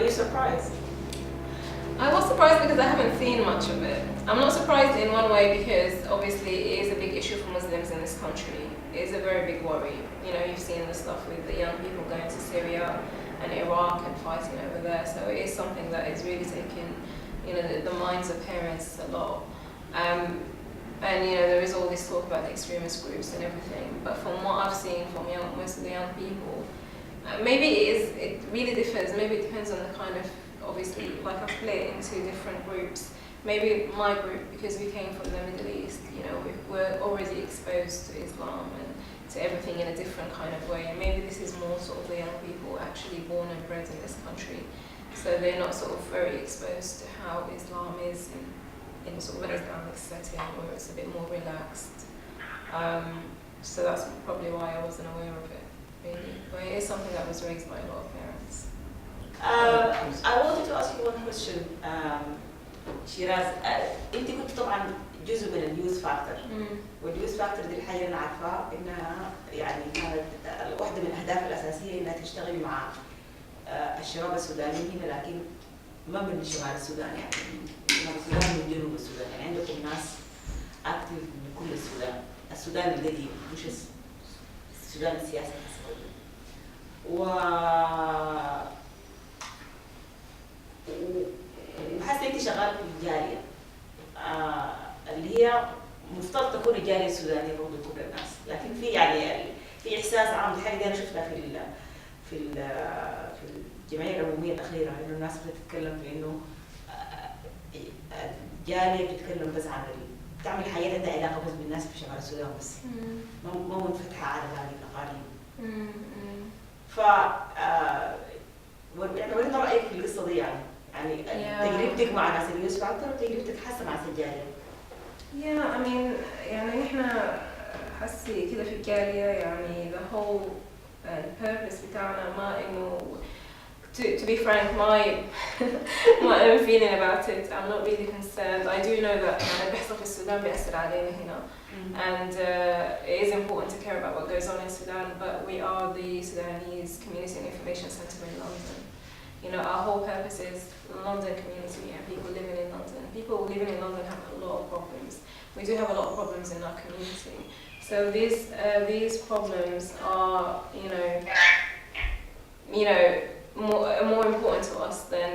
you surprised? I was surprised because I haven't seen much of it. I'm not surprised in one way because obviously it is a big issue for Muslims in this country. It is a very big worry. You know, you've seen the stuff with the young people going to Syria and Iraq and fighting over there. So it is something that is really taking, you know, the minds of parents a lot. And you know, there is all this talk about the extremist groups and everything. But from what I've seen from most of the young people, maybe it really differs. Maybe it depends on the kind of, obviously, like I've split it into different groups. Maybe my group, because we came from the Middle East, you know, we were already exposed to Islam and to everything in a different kind of way. And maybe this is more sort of the young people actually born and bred in this country. So they're not sort of very exposed to how Islam is in sort of an Islamic setting where it's a bit more relaxed. So that's probably why I wasn't aware of it, really. But it is something that was raised by a lot of parents. I wanted to ask you one question, Shiraz. انت كنت طبعا جزء من اليوث فاكتور، واليوث فاكتور دي الحاجه اللي انا عارفاها انها يعني كانت واحده من الاهداف الاساسيه انها تشتغل مع الشباب السودانيين هنا، لكن ما من شمال السودان، يعني شمال السودان من جنوب السودان، يعني عندكم ناس اكتف من كل السودان، السودان الذي مش السودان السياسي وحاسه انت شغال في الجاليه اللي هي مفترض تكون الجاليه السودانيه برضه كل الناس، لكن في يعني في احساس عام. الحاجه دي انا شفتها في الجمعيه العموميه الاخيره، انه الناس بتتكلم في انه الجاليه بتتكلم بس عن بتعمل حاجات عندها علاقه بس بالناس في شمال السودان بس، ما منفتحه على باقي الاقاليم. ف ورينا رايك في القصه دي، يعني تجربتك مع ناس اليوث فاكتور وتجربتك حاسه مع الجاليه. I mean يعني احنا حسي كده في الجاليه، يعني the whole purpose بتاعنا ما انه to be frank my own feeling about it, I'm not really concerned. I do know that اللي بيحصل في السودان بيأثر علينا هنا, and it is important to care about what goes on in Sudan, but we are the Sudanese Community and Information Centre in London. You know, our whole purpose is London community and people living in London. People living in London have a lot of problems. We do have a lot of problems in our community. So these problems are, more important to us than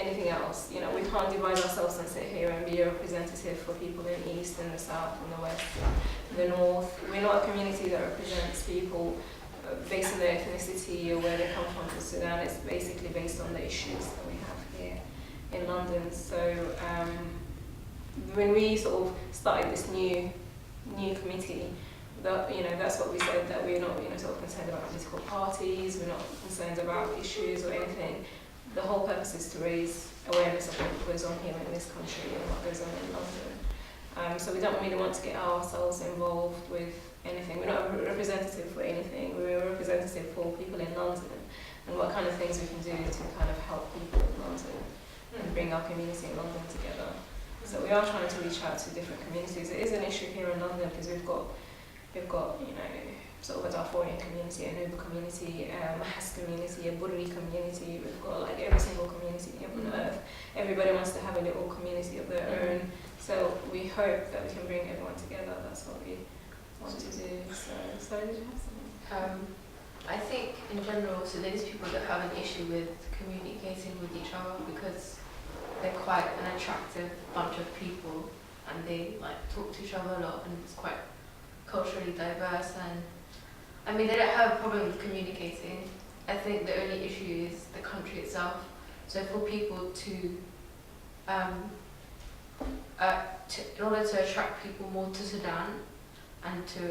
anything else. You know, we can't divide ourselves and sit here and be a representative for people in the East and the South and the West and the North. We're not a community that represents people based on their ethnicity or where they come from to Sudan. It's basically based on the issues that we have here in London. So when we sort of started this new committee, that's what we said, that we're not sort of concerned about political parties, we're not concerned about issues or anything. The whole purpose is to raise awareness of what goes on here in this country and what goes on in London. So we don't really want to get ourselves involved with anything. We're not a representative for anything. We're a representative for people in London and what kind of things we can do to kind of help people in London and bring our community in London together. So we are trying to reach out to different communities. It is an issue here in London because we've got sort of a Darfurian community, a Nuba community, a Mahas community, a Burri community. We've got like every single community on earth. Everybody wants to have a little community of their own. So we hope that we can bring everyone together. That's what we want to do. So did you have something? I think in general, so there's people that have an issue with communicating with each other because they're quite an attractive bunch of people and they like talk to each other a lot and it's quite culturally diverse, and I mean they don't have a problem with communicating. I think the only issue is the country itself. So for people in order to attract people more to Sudan and to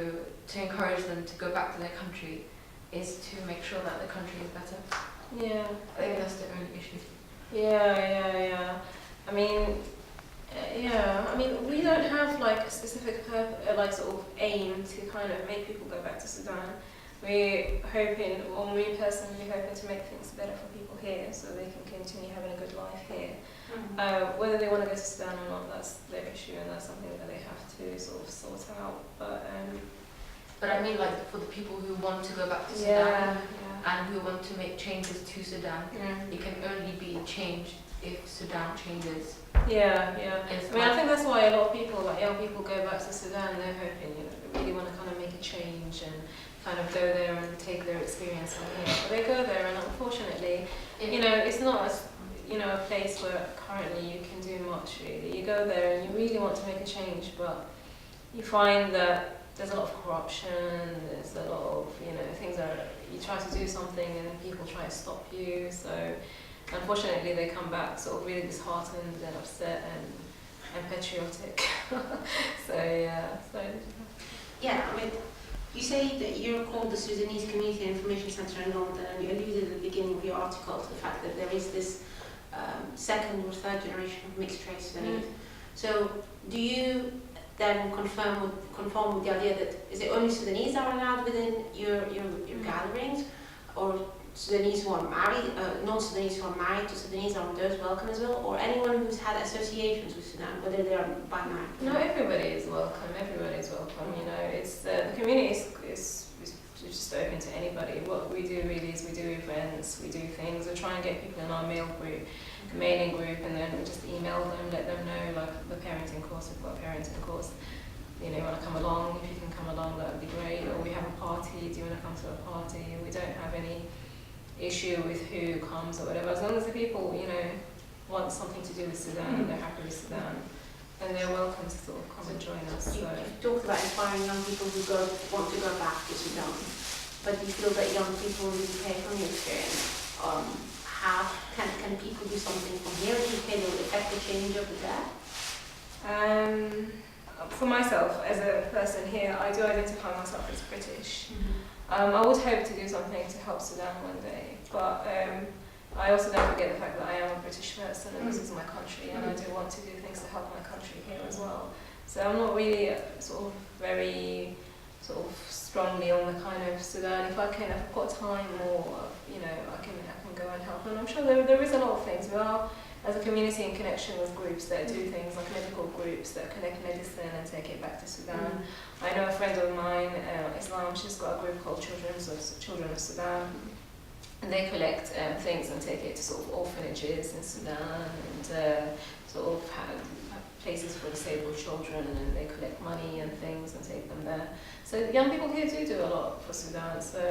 encourage them to go back to their country is to make sure that the country is better. Yeah. I think that's the only issue. Yeah. I mean, we don't have like a specific sort of aim to kind of make people go back to Sudan. We're hoping, or me personally, hoping to make things better for people here so they can continue having a good life here. Whether they want to go to Sudan or not, that's their issue and that's something that they have to sort of sort out. But But I mean, like, for the people who want to go back to Yeah, Sudan and who want to make changes to Sudan, yeah. it can only be changed if Sudan changes. Yeah, yeah. It's I mean, I like- think that's why a lot of people, like young people, go back to Sudan. They're hoping, they really want to kind of make a change and kind of go there and take their experience from here. But they go there, and unfortunately, it's not as, a place where currently you can do much really. You go there and you really want to make a change, but you find that there's a lot of corruption. There's a lot of, things that you try to do something and people try to stop you. So. Unfortunately, they come back sort of really disheartened and upset and patriotic. So Yeah, I mean, you say that you're called the Sudanese Community Information Centre in London, and you alluded at the beginning of your article to the fact that there is this second or third generation of mixed race Sudanese. So, do you then conform with the idea that is it only Sudanese are allowed within your gatherings, or Sudanese who are married, non-Sudanese who are married to Sudanese, are those welcome as well, or anyone who's had associations with Sudan, whether they are by marriage? no, everybody is welcome. Everybody is welcome. It's the community is just open to anybody. What we do really is we do events, we do things. We try and get people in our mailing group, and then we just email them, let them know, like the parenting course. We've got a parenting course. You want to come along? If you can come along, that would be great. Or we have a party. Do you want to come to a party? We don't have any issue with who comes or whatever, as long as the people, want something to do with Sudan, they're happy with Sudan, and they're welcome to sort of come and join us. So. You've talked about inspiring young people who want to go back to Sudan, but do you feel that young people in the UK, from your experience, can people do something from here in the UK that will affect the change over there? For myself, as a person here, I do identify myself as British. I would hope to do something to help Sudan one day, but I also don't forget the fact that I am a British person and this is my country, and I do want to do things to help my country here as well. So I'm not really very strongly on the kind of Sudan. If I've got time, or I can go and help. And I'm sure there is a lot of things. We are, as a community, in connection with groups that do things like medical groups that connect medicine and take it back to Sudan. I know a friend of mine, Islam, she's got a group called Children of Sudan, and they collect things and take it to sort of orphanages in Sudan and have places for disabled children, and they collect money and things and take them there. So young people here do a lot for Sudan. So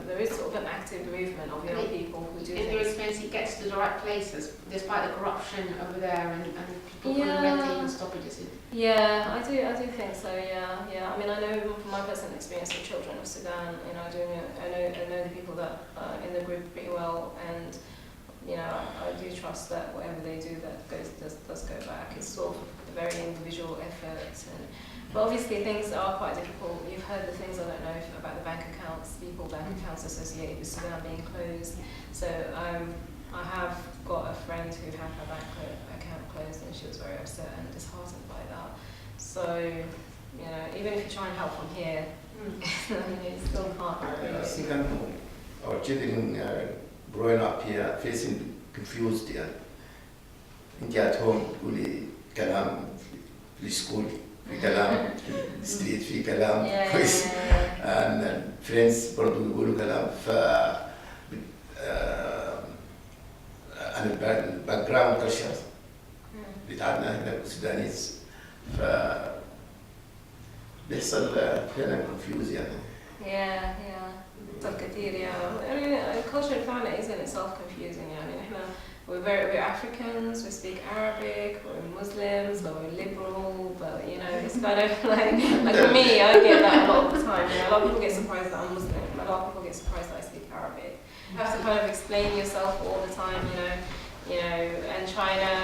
there is sort of an active movement of young people who do In things. your experience, it gets to the right places, despite the corruption over there and people putting red tape and stoppages in. Yeah, I do think so. Yeah. I mean, I know from my personal experience with Children of Sudan, I know the people that are in the group pretty well, and I do trust that whatever they do that does go back. It's sort of a very individual effort, but obviously things are quite difficult. You've heard the things, I don't know, about the bank accounts associated with Sudan being closed. So I have got a friend who had her bank account closed, and she was very upset and disheartened by that. So, even if you try and help from here, you still can't. I think our children growing up here facing confused. انت at home تقولي كلام في school في كلام في street في كلام كويس and friends برضو يقولوا كلام ف عن background culture بتاعنا هنا السودانيز ف بيحصل فعلا confused Yeah. كثير. I mean, culture بتاعنا is in itself confusing. We're Africans, we speak Arabic, we're Muslims, but we're liberal, but it's kind of like for me, I get that a lot of the time. A lot of people get surprised that I'm Muslim, a lot of people get surprised that I speak Arabic. You have to kind of explain yourself all the time, and trying to,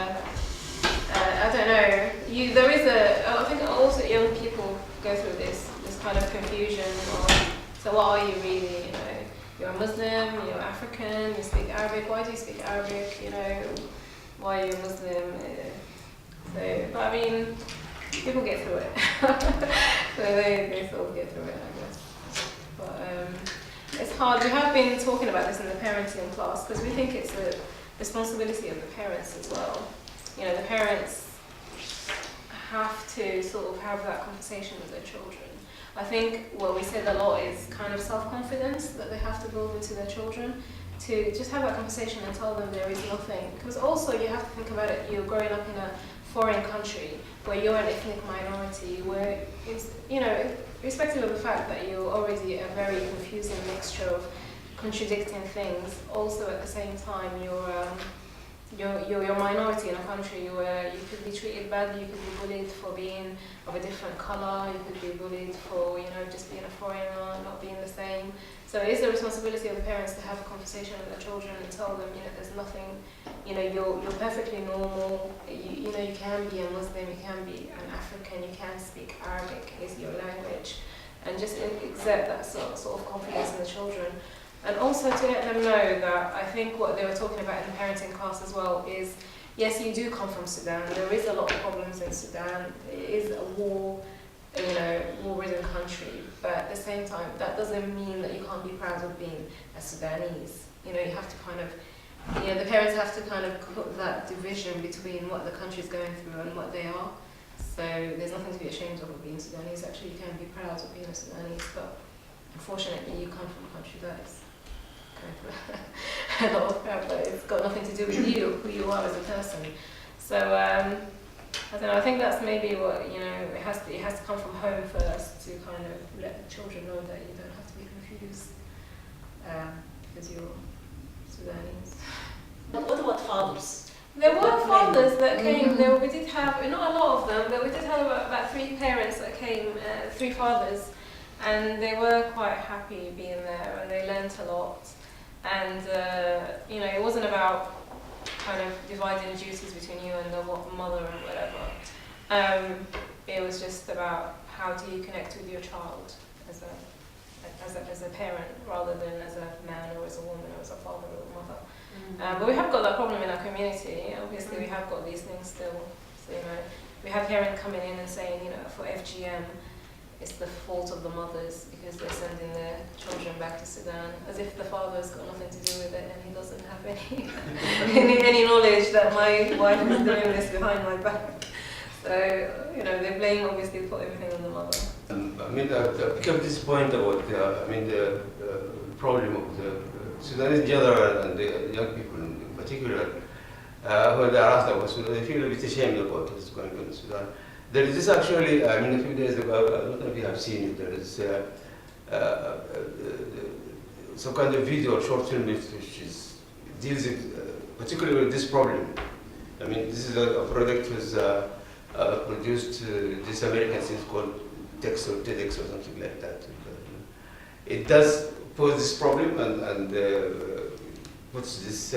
I don't know, I think also young people go through this kind of confusion of, so what are you really, You're a Muslim, you're African, you speak Arabic. Why do you speak Arabic? Why are you a Muslim? But I mean, people get through it. So they sort of get through it, I guess. But it's hard. We have been talking about this in the parenting class because we think it's the responsibility of the parents as well. The parents have to sort of have that conversation with their children. I think what we said a lot is kind of self-confidence that they have to build into their children, to just have that conversation and tell them there is nothing. Because also you have to think about it, you're growing up in a foreign country where you're an ethnic minority, where it's, you know, irrespective of the fact that you're already a very confusing mixture of contradicting things, also at the same time you're a minority in a country where you could be treated badly, you could be bullied for being of a different colour, you could be bullied for, you know, just being a foreigner, not being the same. So it is the responsibility of the parents to have a conversation with their children and tell them, you know, there's nothing, you know, you're perfectly normal, you know, you can be a Muslim, you can be an African, you can speak Arabic is your language, and just exert that sort of confidence in the children. And also to let them know that I think what they were talking about in the parenting class as well is, yes, you do come from Sudan. There is a lot of problems in Sudan. It is a war-ridden country. But at the same time, that doesn't mean that you can't be proud of being a Sudanese. You know, you have to kind of, you know, the parents have to kind of put that division between what the country is going through and what they are. So there's nothing to be ashamed of being Sudanese. Actually, you can be proud of being a Sudanese, but unfortunately, you come from a country that is a lot of crap, but it's got nothing to do with you, who you are as a person. So I don't know. I think that's maybe what, you know, it has to come from home first, to kind of let the children know that you don't have to be confused because you're Sudanese. What about fathers? There were fathers that came. We did have, not a lot of them, but we did have about 3 parents that came, 3 fathers, and they were quite happy being there, and they learnt a lot. And you know, it wasn't about kind of dividing duties between you and the mother and whatever. It was just about how do you connect with your child as a parent, rather than as a man or as a woman or as a father or a mother. But we have got that problem in our community. Obviously, we have got these things still. So, you know, we have parents coming in and saying, you know, for FGM, it's the fault of the mothers because they're sending their children back to Sudan, as if the father's got nothing to do with it and he doesn't have any knowledge that my wife is doing this behind my back. So, you know, they blame, obviously, put everything on the mother. I mean, I pick up this point about, the problem of the Sudanese in general and the young people in particular, when they are asked about Sudan, they feel a bit ashamed about what's going on in Sudan. There is this actually, I mean, a few days ago, I don't know if you have seen it, there is some kind of video or short film which deals with, particularly with this problem. I mean, this is a project that was produced, this American thing called TEDx or TEDx or something like that. It does pose this problem and puts this,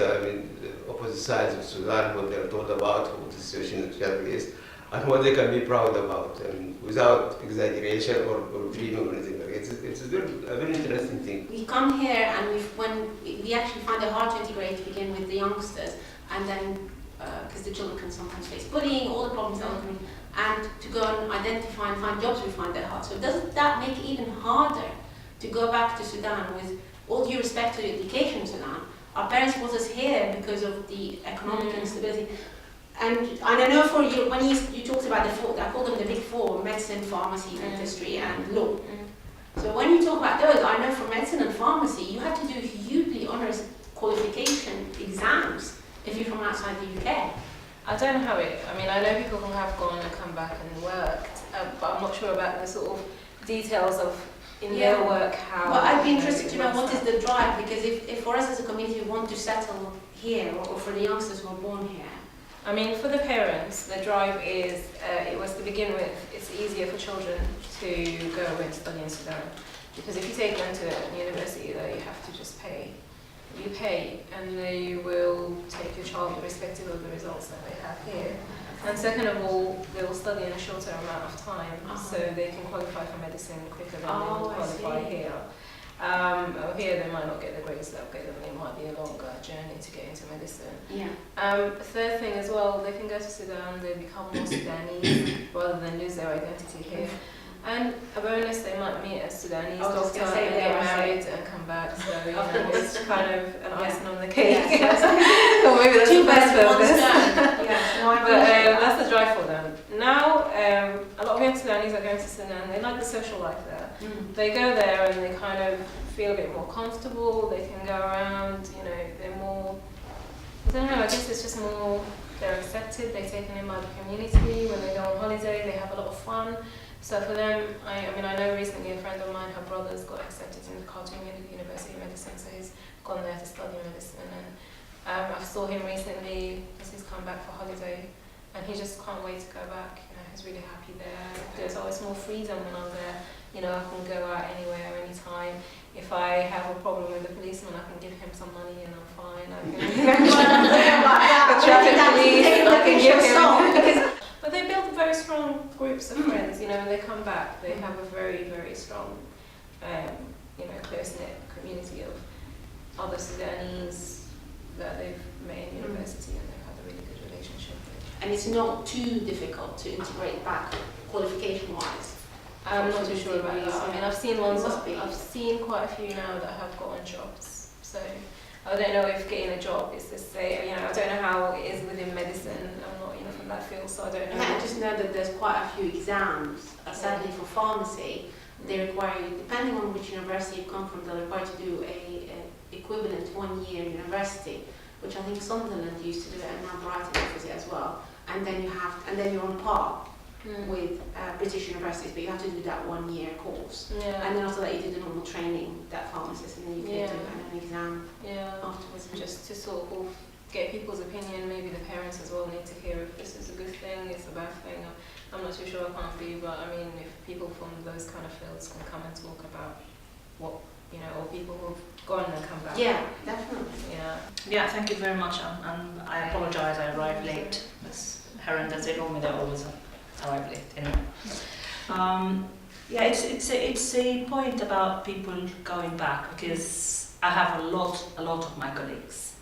opposite sides of Sudan, what they're told about, what the situation actually is, and what they can be proud about, without exaggeration or dreaming or anything. It's a very interesting thing. We come here and we actually find it hard to integrate to begin with the youngsters, and then because the children can sometimes face bullying, all the problems that are coming, and to go and identify and find jobs, we find that hard. So doesn't that make it even harder to go back to Sudan? With all due respect to the education in Sudan, our parents brought us here because of the economic instability. And I know for you, when you talked about the four, I call them the big four: medicine, pharmacy, dentistry, and law. So when you talk about those, I know for medicine and pharmacy, you have to do hugely onerous qualification exams if you're from outside the UK. I don't know how I know people who have gone and come back and worked, but I'm not sure about the sort of details of their work, how... Well, I'd be interested to know what is the drive, because if for us as a community we want to settle here, or for the youngsters who are born here. I mean, for the parents, the drive is, it was to begin with, it's easier for children to go and study in Sudan. Because if you take them to a university there, you have to just pay. You pay, and they will take your child irrespective of the results that they have here. And second of all, they will study in a shorter amount of time, so they can qualify for medicine quicker than they would qualify here. Here they might not get the grades they'll get, and it might be a longer journey to get into medicine. The third thing as well, they can go to Sudan, they become more Sudanese rather than lose their identity here. And a bonus, they might meet a Sudanese doctor and get married and come back. So you know, it's kind of an icing on the cake. Or maybe that's the best purpose. But that's the drive for them. Now, a lot of young Sudanese are going to Sudan. They like the social life there. Mm. They go there and they kind of feel a bit more comfortable. They can go around, you know, they're more, I don't know, I guess it's just more, they're accepted, they're taken in by the community. When they go on holiday, they have a lot of fun. So for them, I mean, I know recently a friend of mine, her brothers got accepted in the Khartoum University of Medicine, so he's gone there to study medicine. And I saw him recently, because he's come back for holiday, and he just can't wait to go back. You know, he's really happy there. There's always more freedom when I'm there. You know, I can go out anywhere, anytime. If I have a problem with the policeman, I can give him some money and I'm fine. I can, the traffic police, I can give him. But they build very strong groups of friends. You know, when they come back, they have a very, very strong, you know, close-knit community of other Sudanese that they've met in university and they've had a really good relationship with. And it's not too difficult to integrate back qualification-wise. I'm not too sure about that. I mean, I've seen ones. Must be. I've seen quite a few now that have gotten jobs. So I don't know if getting a job is to say. You know, I don't know how it is within medicine. I'm not, you know, from that field, so I don't know. I just know that there's quite a few exams. Sadly, for pharmacy, they require you, depending on which university you come from, they're required to do a equivalent 1 year university, which I think Sunderland used to do it, and now Brighton offers it as well. And then you're on par with British universities, but you have to do that 1 year course. Yeah. And then after that you do the normal training that pharmacists in the UK do, and an exam afterwards. Just to sort of get people's opinion, maybe the parents as well need to hear if this is a good thing, it's a bad thing. I'm not too sure, I can't be, but I mean, if people from those kind of fields can come and talk about what, you know, or people who've gone and come back. Yeah, definitely. Yeah. Yeah, thank you very much, and I apologise, I arrived late. As Heron does it, normally they always arrive late anyway. Yeah, it's a point about people going back, because I have a lot of my colleagues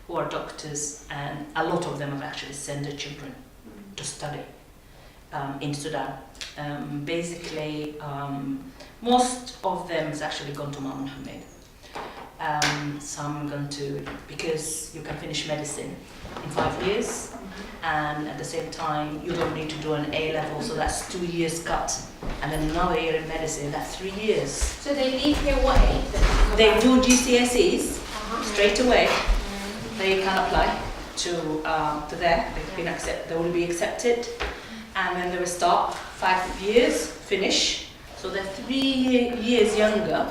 who are doctors, and a lot of them have actually sent their children to study in Sudan. Basically, most of them has actually gone to Moniem. Some gone to, because you can finish medicine in 5 years, and at the same time you don't need to do an A-level, so that's 2 years cut, and then another year in medicine, that's 3 years. So they leave here what age? They do GCSEs straight away. They can apply to there. They've been they will be accepted, and then they will start 5 years, finish. So they're 3 years younger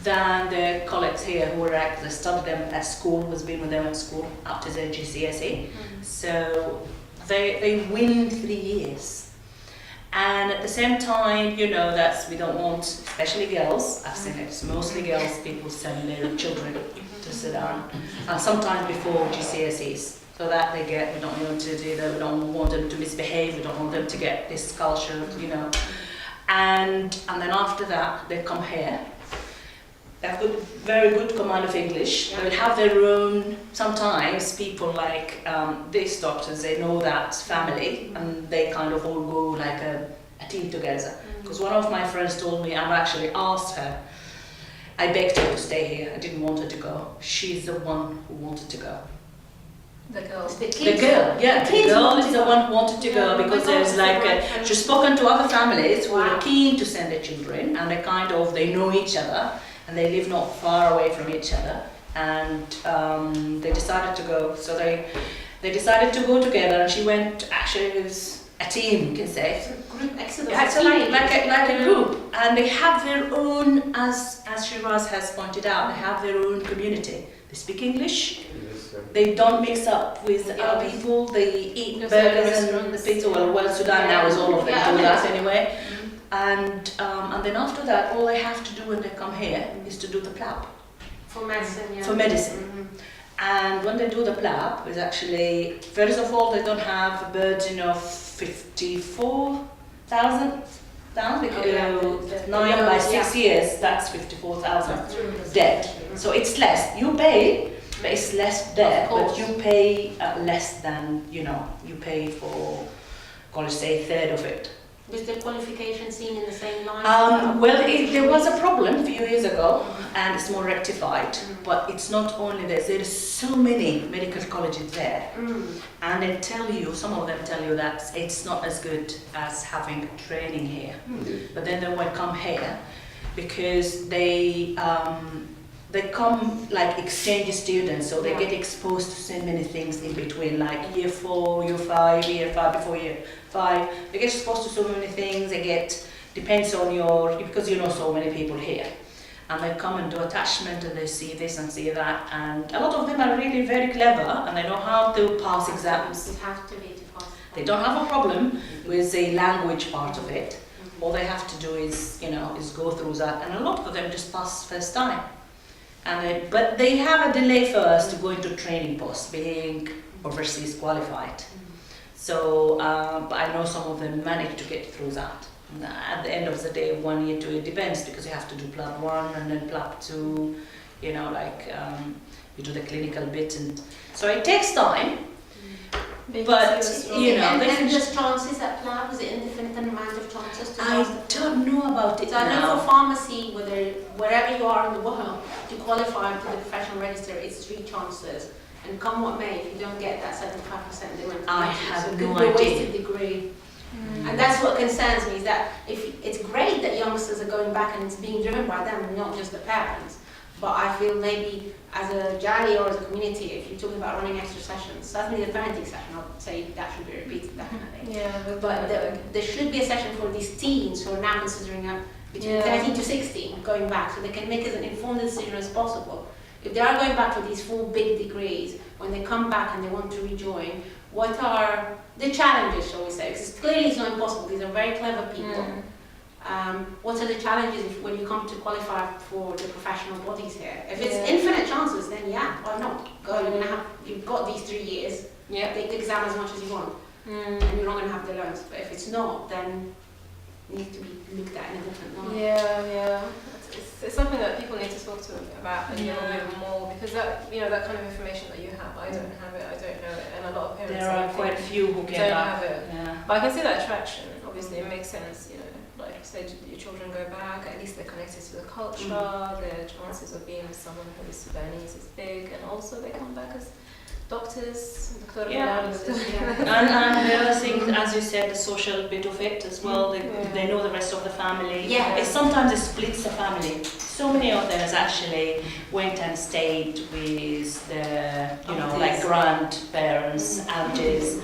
than their colleagues here who are they studied them at school, who's been with them at school after their GCSE. So they win 3 years. And at the same time, you know, we don't want, especially girls, I've seen it, it's mostly girls, people send their children to Sudan, and sometimes before GCSEs, so that we don't want to do that, we don't want them to misbehave, we don't want them to get this culture, you know. And then after that, they come here. They have very good command of English. They will have their own, sometimes people like these doctors, they know that family, and they kind of all go like a team together. Because one of my friends told me, I've actually asked her, I begged her to stay here, I didn't want her to go. She's the one who wanted to go. The girl. The girl, yeah, the girl is the one who wanted to go, because there's like, she's spoken to other families who are keen to send their children, and they know each other, and they live not far away from each other, and they decided to go. So they decided to go together, and she went, actually it was a team, you can say. It's a group exodus. Yeah, it's like a group, and they have their own, as Shiraz has pointed out, they have their own community. They speak English. They don't mix up with other people. They eat burgers and the pizza. Well, Sudan now is all of them do that anyway. And then after that, all they have to do when they come here is to do the plab. For medicine, yeah. For medicine. And when they do the plab, it's actually, first of all, they don't have a burden of 54,000 pounds, because 9 by 6 years, that's 54,000 dead. So it's less. You pay, but it's less debt, but you pay less than, you know, you pay for, say, a third of it. Was the qualification seen in the same line? There was a problem a few years ago, and it's more rectified. But it's not only this. There are so many medical colleges there, and they tell you, some of them tell you that it's not as good as having training here. But then they will come here because they come like exchange students, so they get exposed to so many things in between, like year 4, year 5, year 5 before year 5. They get exposed to so many things. They get, depends on because you know so many people here. And they come and do attachment and they see this and see that. And a lot of them are really very clever and they know how to pass exams. You have to be to pass. They don't have a problem with the language part of it. All they have to do is go through that. And a lot of them just pass first time. But they have a delay first to go into training post, being overseas qualified. So, but I know some of them manage to get through that. And at the end of the day, 1 year 2, it depends because you have to do PLAB 1 and then PLAB 2, you do the clinical bit. And so it takes time. But, and there's chances at PLAB, is it indefinite amount of chances to I don't know about it So I know now. for pharmacy, wherever you are in the world, to qualify to the professional register, it's 3 chances. And come what may, if you don't get that 75% limit, I have no a idea. wasted degree. And that's what concerns me, is that if it's great that youngsters are going back and it's being driven by them, not just the parents. But I feel maybe as a Jali or as a community, if you're talking about running extra sessions, certainly the parenting session, I would say that should be repeated, definitely. Yeah, But there should be a session for these teens who are now considering between 13 to 16 going back, so they can make as an informed decision as possible. If they are going back for these 4 big degrees, when they come back and they want to rejoin, what are the challenges, shall we say? Because clearly it's not impossible, these are very clever people. What are the challenges when you come to qualify for the professional bodies here? If it's infinite chances, then why not? You've got these 3 years, take the exam as much as you want, and you're not going to have the loans. But if it's not, then it needs to be looked at in a different light. Yeah. It's something that people need to talk to about a little bit more, because that kind of information that you have, I don't have it, I don't know it, and a lot of parents There are quite a few who don't have have it. Yeah. But I can see that attraction. Obviously, it makes sense. Like you said, your children go back. At least they're connected to the culture. Their chances of being with someone who is Sudanese is big, and also they come back as doctors. And the other thing, as you said, the social bit of it as well. They know the rest of the family. Sometimes it splits the family. So many of them actually went and stayed with the, like grandparents, aunties,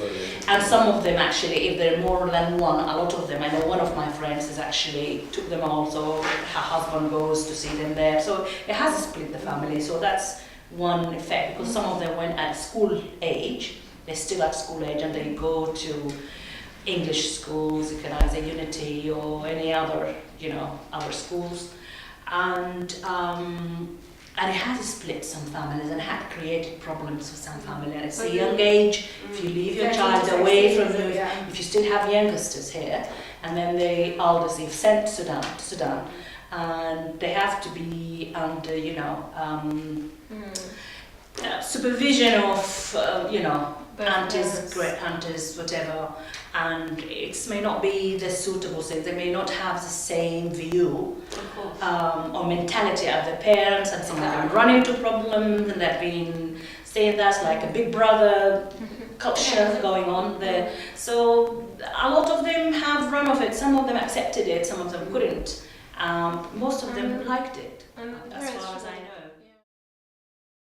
and some of them actually, if there are more than one, a lot of them. I know one of my friends has actually took them also. Her husband goes to see them there, so it has split the family. So that's one effect, because some of them went at school age, they're still at school age, and they go to English schools, you can either Unity or any other, other schools, and it has split some families and had created problems for some families. And it's a young age. If you leave your child away from you, if you still have youngsters here, and then the elders you've sent to Sudan, and they have to be under, supervision of, aunties, great aunties, whatever, and it may not be the suitable thing. They may not have the same view or mentality of the parents, and some of them run into problems, and they've been saying that's like a big brother culture going on there. So a lot of them have run off it. Some of them accepted it, some of them couldn't. Most of them liked it, as far as I know.